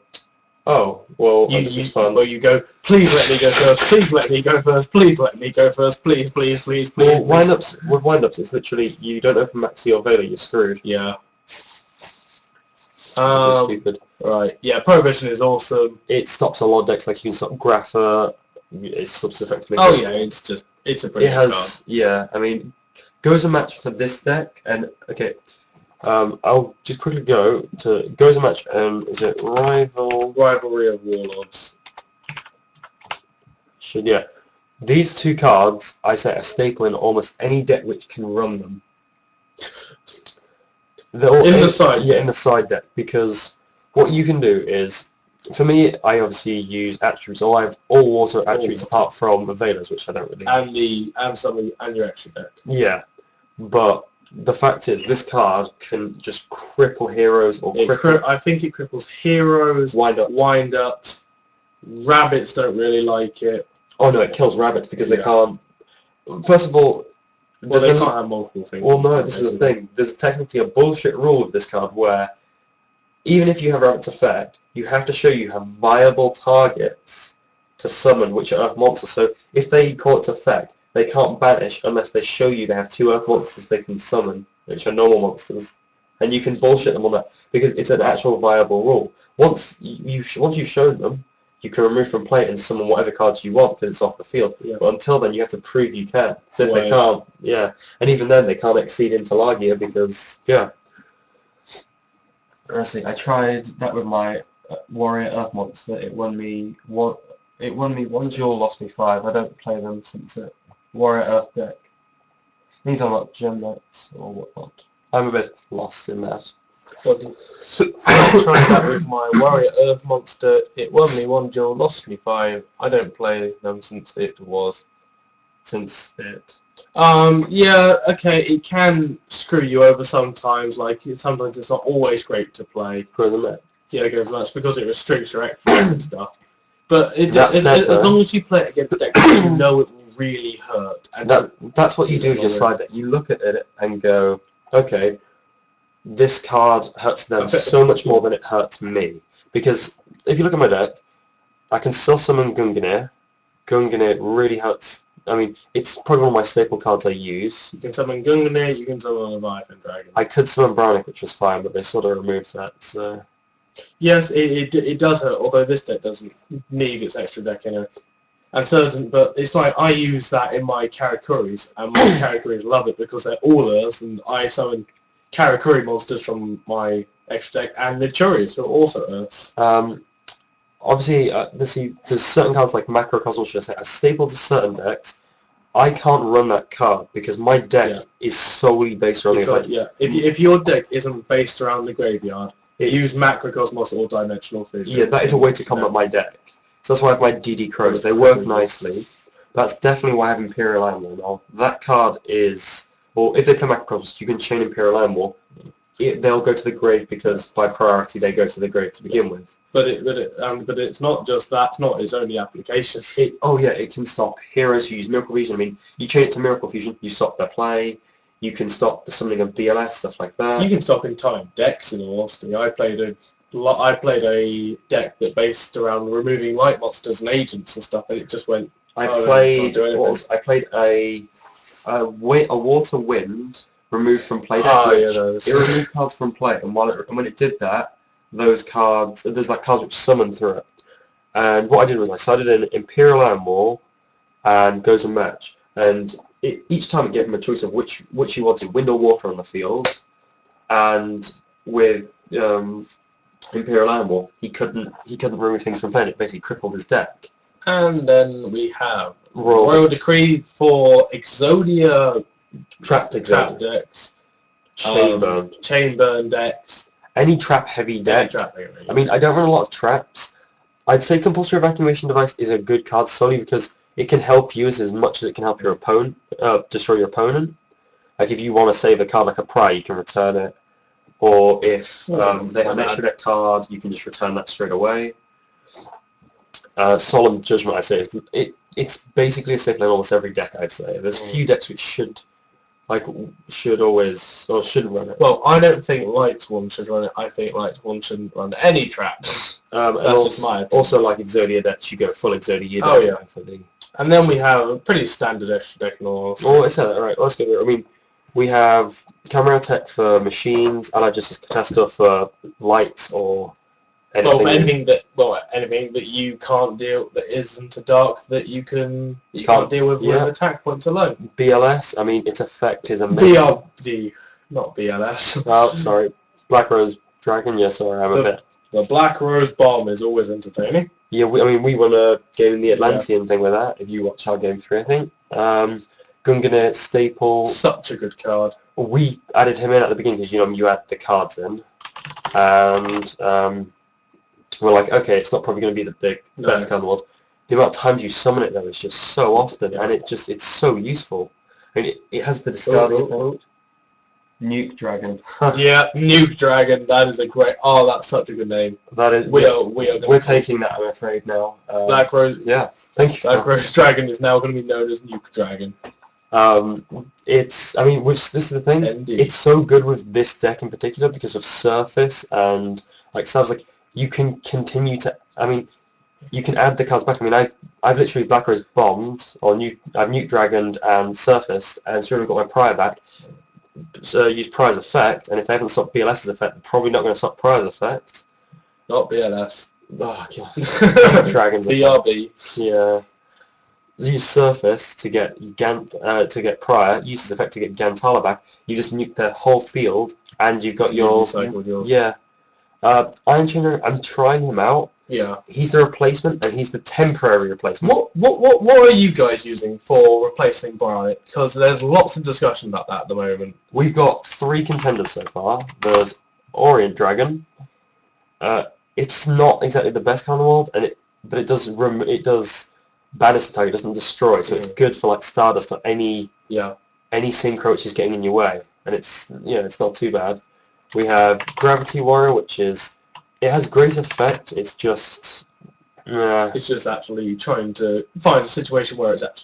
oh, well, this is fun. Well, you go, please let me go first, please let me go first, please let me go first, please, please, please, please. Well, with wind-ups, it's literally, you don't open Maxi or Vela, you're screwed. Yeah. Which is stupid. Right, yeah, Prohibition is awesome. It stops a lot of decks, like you can stop Grapha, it stops effectively. Oh yeah, it's a brilliant card. Yeah, I mean, goes a match for this deck, and, okay, I'll just quickly go to, goes a match, is it Rivalry of Warlords. Yeah. These two cards, I say, are staple in almost any deck which can run them. In the side deck, because what you can do is, for me, I obviously use attributes. I have all water attributes apart from Veilers, which I don't really. And your extra deck. Yeah, but the fact is, this card can just cripple heroes or I think it cripples heroes. Wind-ups. Rabbits don't really like it. Oh no, it kills rabbits because they can't. First of all. Well, they can't have multiple things. Well, no, this is the thing. There's technically a bullshit rule with this card where even if you have Rabbit's effect, you have to show you have viable targets to summon which are Earth monsters. So if they call its effect, they can't banish unless they show you they have 2 Earth monsters they can summon, which are normal monsters. And you can bullshit them on that because it's an actual viable rule. Once you've shown them, you can remove from play and summon whatever cards you want because it's off the field. Yeah. But until then, you have to prove you can. So if they can't, and even then, they can't exceed into Lagia because, Let's see, I tried that with my Warrior Earth Monster. It won me 1 duel, lost me 5. I don't play them since it. Warrior Earth deck. These are not gem knights or whatnot. I'm a bit lost in that. I tried that with my Warrior Earth Monster. It won me 1 duel, lost me 5. I don't play them since it. Yeah, okay, it can screw you over sometimes. Like sometimes it's not always great to play. Yeah, goes much because it restricts your extra and stuff. But as long as you play it against decks, you know it will really hurt. And that's what you do with your side deck. You look at it and go, okay. This card hurts them so much more than it hurts me. because if you look at my deck, I can still summon Gungnir. Gungnir really helps. I mean, it's probably one of my staple cards I use. You can summon Gungnir, you can summon a Leviathan Dragon. I could summon Brownic, which was fine, but they sort of removed that, so... Yes, it does hurt, although this deck doesn't need its extra deck in it. And certain, but it's like I use that in my Karakuris, and my Karakuris love it because they're all Earths, and I summon Karakuri monsters from my extra deck, and Nichuris, who are also Earths. Obviously, there's certain cards like Macrocosmos, should I say, are staple to certain decks. I can't run that card because my deck is solely based around the If your deck isn't based around the graveyard, use Macrocosmos or Dimensional Fission. Yeah, that is a way to combat my deck. So that's why I have my DD Crows. They work nicely. That's definitely why I have Imperial Animal now. That card is... Well, if they play Macrocosmos, you can chain Imperial Animal. They'll go to the grave because by priority they go to the grave to begin with. But it's not just that. It's not its only application. It can stop heroes who use Miracle Fusion. I mean, you chain it to Miracle Fusion, you stop their play. You can stop the summoning of BLS, stuff like that. You can stop entire decks. In all honesty, I played a deck that based around removing light monsters and agents and stuff, and it just went. I played a Water Wind removed from play deck. It removed cards from play, and when it did that, there's cards which summon through it. And what I did was I started in Imperial Animal and Goes and Match, and each time it gave him a choice of which he wanted, wind or water on the field. And with Imperial Animal, he couldn't remove things from play. It basically crippled his deck. And then we have Royal Decree for Exodia trap decks, Chainburn decks, any trap heavy deck. I mean, I don't run a lot of traps. I'd say Compulsory Evacuation Device is a good card solely because it can help you as much as it can help your opponent, destroy your opponent. Like if you want to save a card like a Pry, you can return it. Or if they have an extra deck card, you can just return that straight away. Solemn Judgment, I'd say, it's basically a staple in almost every deck, I'd say. There's a few decks which shouldn't run it. Well, I don't think Lights One should run it. I think Lights One shouldn't run any traps. That's just my opinion. Also, like Exodia decks, you go full Exodia. And then we have a pretty standard extra deck in all honesty. Oh, it's alright. Let's go through it. I mean, we have Camera Tech for machines, Allied Justice Catastrophe for lights or anything. Well, anything that you can't deal, that isn't a dark that you can't deal with attack points alone. BLS, I mean, its effect is amazing. BRD, not BLS. Oh, sorry. Black Rose Dragon, yeah, sorry, I'm a bit. The Black Rose Bomb is always entertaining. Yeah, we won a game in the Atlantean thing with that, if you watch our game 3, I think. Gungnir, Staple. Such a good card. We added him in at the beginning because, you add the cards in. And we're like, okay, it's not probably going to be the best card in the world. The amount of times you summon it, though, is just so often, and it's so useful. I mean, it has the discarding effect. Nuke Dragon. Yeah, Nuke Dragon. That is a great. Oh, that's such a good name. That is. We're taking that, I'm afraid now. Black Rose. Yeah, thank you. Black Rose Dragon is now going to be known as Nuke Dragon. This is the thing. Indeed. It's so good with this deck in particular because of Surface and stuff like you can continue to. I mean, you can add the cards back. I mean, I've literally Black Rose bombed or I've Nuke Dragoned and Surfaced and still got my Prior back. So use Prior's effect, and if they haven't stopped BLS's effect, they're probably not going to stop Prior's effect. Not BLS. Oh god. Dragon's BRB. Yeah. Use Surface to get Prior. Use his effect to get Gantala back. You just nuke the whole field, and you've got yours. Yeah. Iron Chainer, I'm trying him out. Yeah. He's the replacement, and he's the temporary replacement. What are you guys using for replacing Bright? Because there's lots of discussion about that at the moment. We've got 3 contenders so far. There's Orient Dragon. It's not exactly the best card in the world, but it does banish attack. It doesn't destroy, so it's good for like Stardust or any Synchro which is getting in your way, and it's not too bad. We have Gravity Warrior, which it has great effect. It's just it's just actually trying to find a situation where it's actually